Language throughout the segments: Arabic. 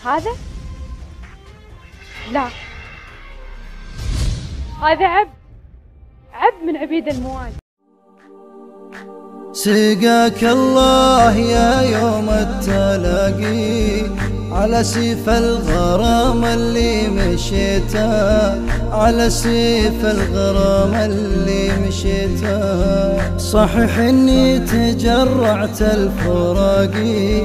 هذا؟ لا، هذا عبد من عبيد الموالي. سقاك الله يا يوم التلاقي على سيف الغرام اللي مشيته، على سيف الغرام اللي مشيته. صحيح اني تجرعت الفراقي،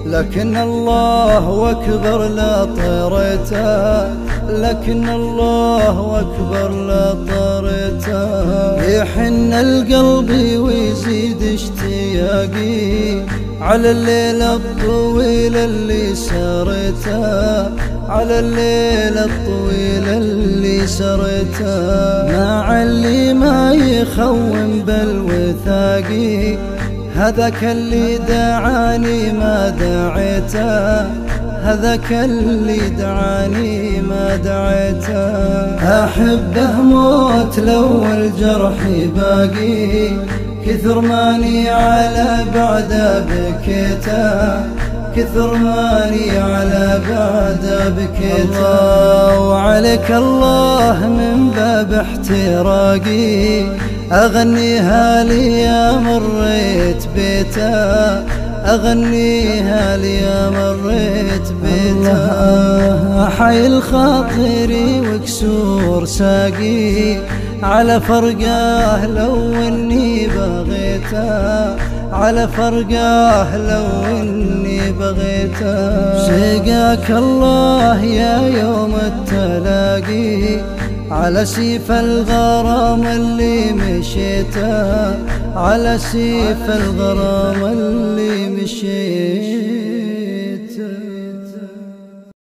لكن الله اكبر لا طريته، لكن الله اكبر لا طريته. يحن القلب ويزيد اشتياقي على الليل الطويل اللي سرته، على الليل الطويل اللي سرته. مع اللي ما يخون بالوثاقي، هذاك اللي دعاني ما دعيته، هذاك اللي دعاني ما دعيته. أحبه موت لو الجرح باقي، كثر ماني على بعده بكيته، كثر ماني على بعده بكيته. الله وعليك الله من باب احتراقي، أغنيها لي يا مريت بيته، أغنيها لي يا مريت بيته. حي الخاطري وكسور ساقي على فرقاه لو اني بغيته، على فرقاه لو اني بغيته. سقاك الله يا يوم التلاقي على سيف الغرام اللي مشيته، على سيف الغرام اللي مشيته.